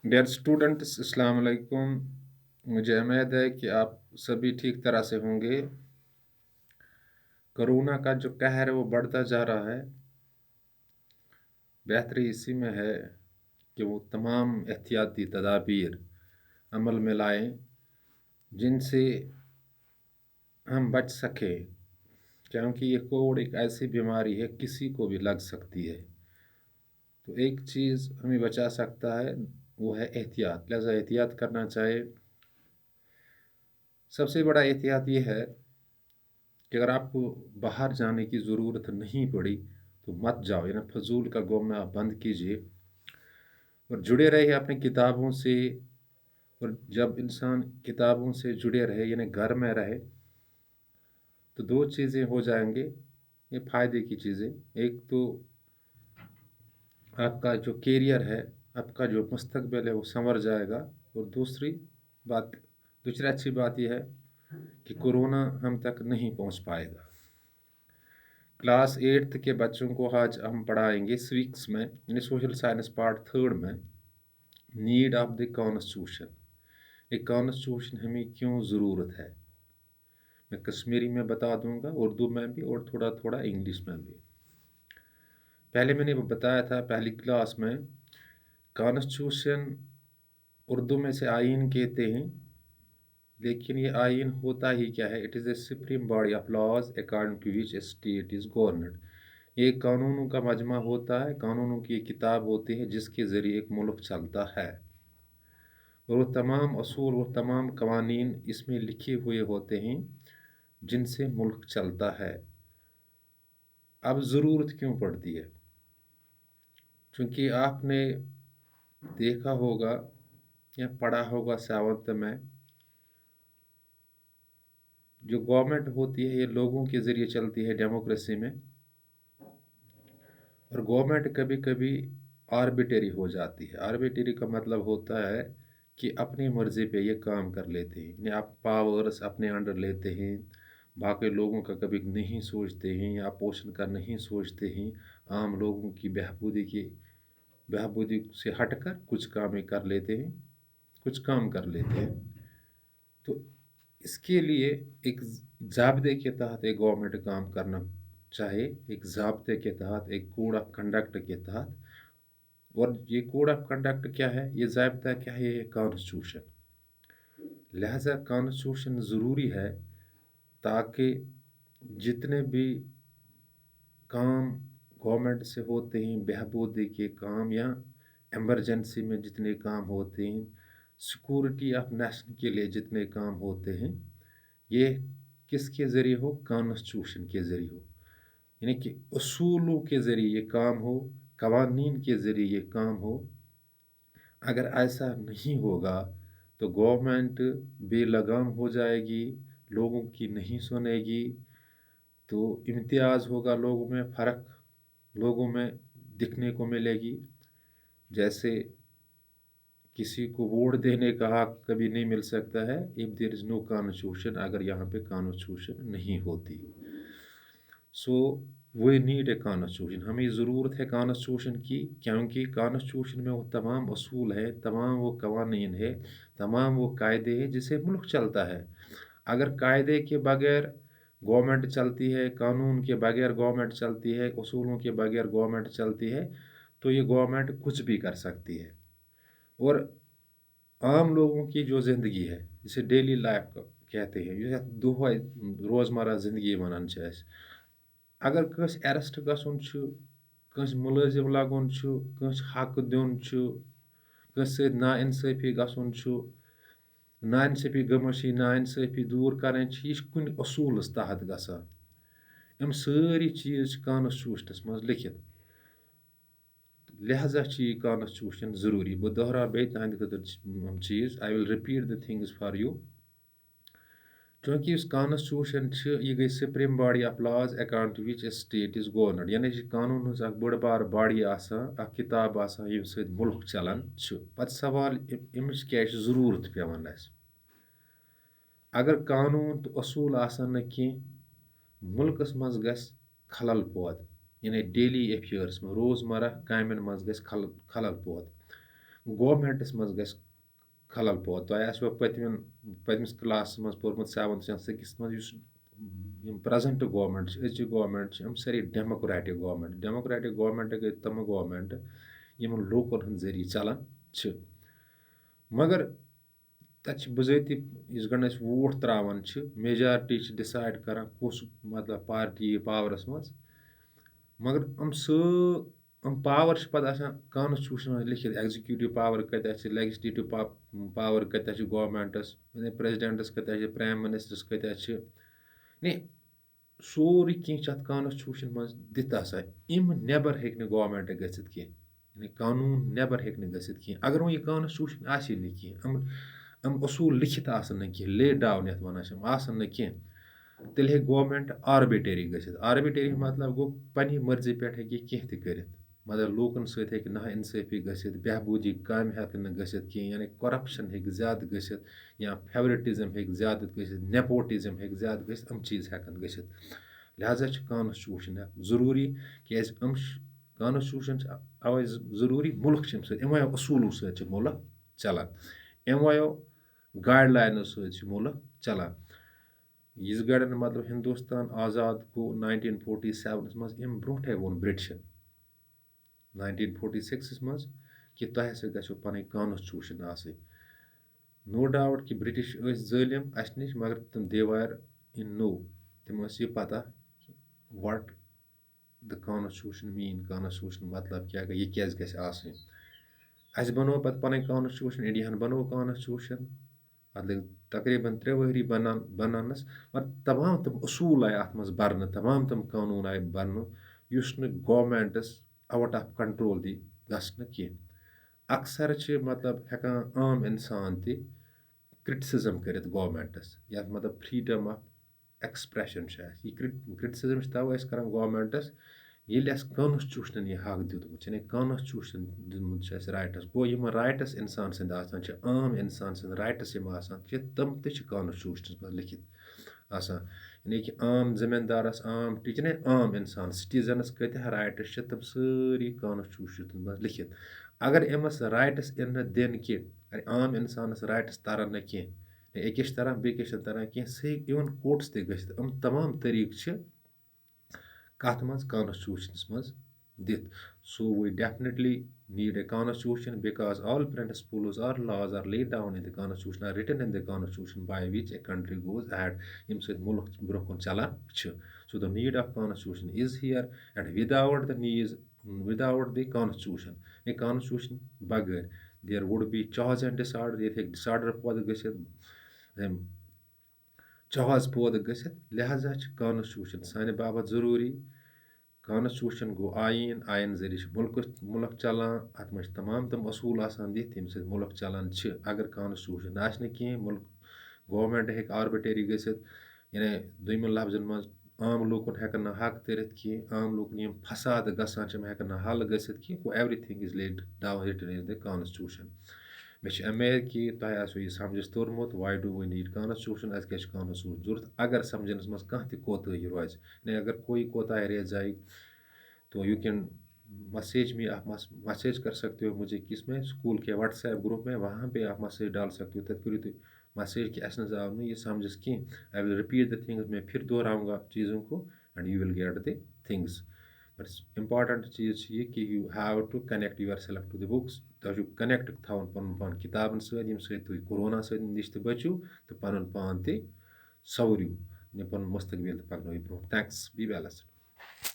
Dear students, अस्सलाम वालेकुम। मुझे उम्मीद है कि आप सभी ठीक तरह से होंगे। कोरोना का जो कहर है वो बढ़ता जा रहा है। बेहतरी इसी में है कि वो तमाम एहतियाती तदाबीर अमल में लाएं जिनसे हम बच सकें, क्योंकि ये कोविड एक ऐसी बीमारी है किसी को भी लग सकती है। तो एक चीज़ हमें बचा सकता है वो है एहतियात, लिहाजा एहतियात करना चाहिए। सबसे बड़ा एहतियात ये है कि अगर आपको बाहर जाने की ज़रूरत नहीं पड़ी तो मत जाओ, यानी फजूल का घूमना बंद कीजिए और जुड़े रहिए अपनी किताबों से। और जब इंसान किताबों से जुड़े रहे यानी घर में रहे तो दो चीज़ें हो जाएंगे, ये फ़ायदे की चीज़ें। एक तो आपका जो कैरियर है, आपका जो मुस्तकबिल है वो संवर जाएगा। और दूसरी अच्छी बात यह है कि कोरोना हम तक नहीं पहुंच पाएगा। क्लास 8th के बच्चों को आज हम पढ़ाएंगे सिविक्स में, यानी सोशल साइंस पार्ट 3 में, नीड ऑफ द कॉन्स्टिट्यूशन। एक कॉन्स्टिट्यूशन हमें क्यों ज़रूरत है, मैं कश्मीरी में बता दूंगा, उर्दू में भी और थोड़ा थोड़ा इंग्लिश में भी। पहले मैंने बताया था पहली क्लास में, कॉन्स्टिट्यूशन उर्दू में से आइन कहते हैं, लेकिन ये आइन होता ही क्या है? It is a supreme body of laws according to which state is governed. ये कानूनों का मजमा होता है, कानूनों की एक किताब होती है जिसके ज़रिए एक मुल्क चलता है। और वो तमाम असूल, वो तमाम कवानीन इसमें लिखे हुए होते हैं जिनसे मुल्क चलता है। अब ज़रूरत क्यों पड़ती है? क्योंकि आपने देखा होगा या पढ़ा होगा 7th में, जो गवर्नमेंट होती है ये लोगों के ज़रिए चलती है डेमोक्रेसी में। और गवर्नमेंट कभी कभी आर्बिटरी हो जाती है। आर्बिटरी का मतलब होता है कि अपनी मर्ज़ी पे ये काम कर लेते हैं, यानी आप पावर्स अपने अंडर लेते हैं, बाकी लोगों का कभी नहीं सोचते हैं या पोषण का नहीं सोचते हैं। आम लोगों की बहबूदी से हटकर कुछ काम ही कर लेते हैं, कुछ काम कर लेते हैं। तो इसके लिए एक ज़ाब्ते के तहत एक गवर्नमेंट काम करना चाहे, एक ज़ाब्ते के तहत, एक कोड ऑफ कंडक्ट के तहत। और ये कोड ऑफ कंडक्ट क्या है, ये ज़ाब्ता क्या है? ये कॉन्स्टिट्यूशन। लिहाजा कॉन्स्टिट्यूशन ज़रूरी है ताकि जितने भी काम गवर्नमेंट से होते हैं, बहबूदी के काम या इमरजेंसी में जितने काम होते हैं, सिक्योरिटी ऑफ नेशन के लिए जितने काम होते हैं, ये किसके ज़रिए हो? कॉन्स्टिट्यूशन के ज़रिए हो। यानी कि उसूलों के ज़रिए ये काम हो, कवानीन के ज़रिए ये काम हो। अगर ऐसा नहीं होगा तो गवर्नमेंट बेलगाम हो जाएगी, लोगों की नहीं सुनेगी। तो इम्तियाज़ होगा लोगों में, फ़र्क लोगों में दिखने को मिलेगी। जैसे किसी को वोट देने का हक कभी नहीं मिल सकता है if there is no constitution, अगर यहाँ पे कॉन्स्टिट्यूशन नहीं होती। So we need a constitution, हमें ज़रूरत है कॉन्स्टिट्यूशन की, क्योंकि कॉन्स्टिट्यूशन में वो तमाम असूल है, तमाम वो कवानीन है, तमाम वो कायदे हैं जिससे मुल्क चलता है। अगर कायदे के बगैर गवर्नमेंट चलती है, कानून के बगैर गवर्नमेंट चलती है, असूलों के बगैर गवर्नमेंट चलती है, तो ये गवर्नमेंट कुछ भी कर सकती है। और आम लोगों की जो ज़िंदगी है, जिसे डेली लाइफ कहते हैं, ये दोहै रोज़मर्रा ज़िंदगी वनान छ अस। अगर कंस अरेस्ट गसुन छु, कंस मुलजिम लगुन छु, कंस हक दियुन छु, कंस सत नाइंसाफी गसुन छु, नाइंसाफी गमस नाइंसाफी दूर करें छ, यह कुन असूलस तहत गसान। यम सारी चीज़ कॉन्स्टिट्यूशनस मज लिखित। लिहाजा ये कॉन्स्टिट्यूशन ज़रूरी। बह दोहरा बे तुंद खतर चीज़, I will repeat the things for you. चूँकि इस कॉन्स्टिट्यूशन यह गई supreme body of laws according to which state is governed, यानी कानून हज बड़ बार बॉडी आसान, किताब आसान यम सत मुल्क चलान। पत सवाल अमिच क्या ज़रूरत पेवान अस। अगर कानून तो असूल आसान न कह मुल्कस मज गस खलल पौद, यानी डेली अफेयर्स में रोज़मर्रा कामन मज गस खलल पौद। گورمنٹَس منٛز گژھِ خلل پٲدٕ تۄہہِ آسِوٕ پٔتمِس کلاسَس منٛز پوٚرمُت 7th یا 6th منٛز یُس یِم پرٛزَنٹ گورمنٹ چھِ أزچہِ گورمنٹ چھِ یِم سٲری ڈیموکریٹِک گورمنٹ گٔے تِم گورمنٹ یِمن لوٗکَن ہٕنٛدۍ ذٔریعہٕ چلان چھِ مگر تَتہِ چھِ بِضٲطی یُس گۄڈٕ أسۍ ووٹ ترٛاوان چھِ میجارٹی چھِ ڈِسایڈ کَران کُس مطلب پارٹی یی پاورَس منٛز مگر یِم پاوَر چھِ پَتہٕ آسان کانسٹیوٗشنَس منٛز لیکھِتھ ایگزِکیوٗٹِو پاوَر کَتٮ۪تھ چھِ لیجِسلیٹِو پاوَر کَتٮ۪تھ چھِ گورمنٹَس پریزِڈنٹَس کَتٮ۪تھ چھِ پرٛایم مِنِسٹرَس کَتٮ۪تھ چھِ سورُے کینٛہہ چھِ اَتھ کانسٹیوٗشن منٛز دِتھ آسان اَمہِ نٮ۪بر ہیٚکہِ نہٕ گورمنٹ گٔژھِتھ کینٛہہ قانوٗن نٮ۪بر ہیٚکہِ نہٕ گٔژھِتھ کینٛہہ اگر وۄنۍ یہِ کانسٹیوٗشن آسہِ نہٕ کینٛہہ یِم اصوٗل لیکھِتھ آسان نہٕ کینٛہہ لے ڈاوُن یَتھ وَنان چھِ یِم آسان نہٕ کینٛہہ تیٚلہِ ہیٚکہِ گورمنٹ آربِٹری گٔژھِتھ آربِٹری مطلب گوٚو پنٛنہِ مرضی پٮ۪ٹھ ہیٚکہِ یہِ کینٛہہ تہِ کٔرِتھ مطلب لوٗکَن سۭتۍ ہیٚکہِ نا اِنصٲفی گٔژھِتھ بہبوٗدی کامہِ ہیٚکن نہٕ گٔژھِتھ کینٛہہ یعنی کۄرَپشَن ہیٚکہِ زیادٕ گٔژھِتھ یا فیورِٹِزم ہیٚکہِ زیادٕ گٔژھِتھ نیپوٹِزم ہیٚکہِ زیادٕ گٔژھِتھ یِم چیٖز ہیٚکن گٔژھِتھ لہذا چھِ کانسٹیوٗشن ضروٗری کیازِ کانسٹیوٗشن چھِ اَوَے ضروٗری مُلک چھِ اَمہِ سۭتۍ اَمہِ اصوٗلو سۭتۍ چھِ مُلک چلان اَمہِ گایڈ لاینو سۭتۍ چھِ مُلک چلان یِژ گرٮ۪ن مطلب ہِندوستان آزاد گوٚو 1947 منٛز اَمہِ برونٛٹھے ووٚن بِرٛٹِشن 1946 منٛز کہِ تۄہہِ ہسا گژھیو پَنٕنۍ کانسٹیوٗشن آسٕنۍ نو ڈاوُٹ کہِ برٛٹِش ٲسۍ ظٲلِم اَسہِ نِش مگر تِم دیوار اِن نو تِم ٲسۍ یہِ پَتہ وٹ دَ کانسٹیوٗشن میٖن کانسٹیوٗشن مطلب کیٛاہ گٔے یہِ کیٛازِ گژھِ آسٕنۍ اَسہِ بَنوو پَتہٕ پَنٕنۍ کانسٹیوٗشن اِنڈیاہَن بَنوو کانسٹیوٗشن اَتھ لٔگۍ تقریٖباً 3 ؤری بَناونَس مگر تمام تِم اصوٗل آیہِ اَتھ منٛز بَرنہٕ تمام تِم قانوٗن آیہِ بَرنہٕ یُس نہٕ گورمنٹَس آوُٹ آف کَنٹرول دی گژھنہٕ کینٛہہ اَکثر چھِ مطلب ہٮ۪کان عام اِنسان تہِ کِرٛٹِسِزم کٔرِتھ گورمنٹَس یَتھ مطلب فرٛیٖڈم آف ایٚکٕسپریشن چھِ اَسہِ یہِ کِرٛٹِسِزم چھِ تَوَے أسۍ کَران گورمنٹَس ییٚلہِ اَسہِ کانسٹیوٗشنَن یہِ حق دیُتمُت چھِ یعنی کانسٹیوٗشن دیُتمُت چھُ اَسہِ رایٹٕس گوٚو یِم رایٹٕس اِنسان سٕنٛدۍ آسان چھِ عام اِنسان سٕنٛدۍ رایٹٕس یِم آسان چھِ تِم تہِ چھِ کانسٹیوٗشنَس منٛز لیکھِتھ آسان یعنی کہِ عام زٔمیٖندارَس عام ٹیٖچَر عام اِنسان سِٹیٖزَنَس کۭتیٛاہ رایٹٕس چھِ تِم سٲری کانسٹیوٗشنَس منٛز لیکھِتھ اگر أمِس رایٹٕس یِن نہٕ دِنہٕ کینٛہہ عام اِنسانَس رایٹٕس تَرَن نہٕ کینٛہہ أکِس چھِ تَران بیٚکِس چھِنہٕ تَران کینٛہہ سُہ ہیٚکہِ اِوٕن کوٹَس تہِ گٔژھِتھ یِم تمام طٔریٖقہٕ چھِ کَتھ منٛز کانسٹیوٗشنَس منٛز دِتھ سو وی definitely need a constitution because all principles or laws are laid down in the constitution are written in the constitution by which a country goes ahead ییٚمہِ سۭتۍ مُلک برونٛہہ کُن چلان چھِ so the need of constitution is here and without the constitution a constitution بغٲر there would be chaos and disorder ییٚتہِ ہیٚکہِ ڈِسآرڈر پٲدٕ گٔژھِتھ چاہَس پٲدٕ گٔژھِتھ لہذا چھِ کانسٹیوٗشن سانہِ باپتھ ضروٗری کانسٹیوٗشن گوٚو آیِن ذٔریعہٕ چھِ مُلک چلان اَتھ منٛز چھِ تمام تِم اصوٗل آسان دِتھ ییٚمہِ سۭتۍ مُلک چلان چھِ اگر کانسٹیوٗشن آسہِ نہٕ کینٛہہ مُلک گورمنٹ ہیٚکہِ آربِٹری گٔژھِتھ یعنی دوٚیمِس لفظن منٛز عام لوٗکَن ہٮ۪کَن نہٕ حق کٔرِتھ کینٛہہ عام لوٗکَن یِم فساد گژھان چھِ یِم ہٮ۪کَن نہٕ حل گٔژھِتھ کینٛہہ گوٚو everything is laid down written in the constitution مےٚ چھِ اُمید کہِ تۄہہِ آسیو یہِ سمجھس توٚرمُت واے ڈوٗ وی نیٖڈ کانسٹیوٗشن اَسہِ کیٛاہ چھُ کانسٹیوٗشن ضوٚرتھ اگر سمجھنَس منٛز کانٛہہ تہِ کوتٲہی روزِ نہیں اگر کوئی کوتاہی رہ جائے تو یو کین मैसेज में आप मैसेज कर सकते हो मुझे किस में स्कूल के व्हाट्सएप ग्रुप में वहाँ पे आप मैसेज डाल सकते हो तब करो तो मैसेज कि ऐसा जाओ नहीं ये समझस कि I will repeat the things मैं फिर दोहराऊंगा चीज़ों को and you will get the things but important चीज़ ये कि you have to connect yourself to the books तो कनेक्ट थवन पन किताबन सत कोरोना नश तो बचो तो पन पान ते सवरियो पन मुस्तकबिल पकनो ब्रो थैंक्स बी वेल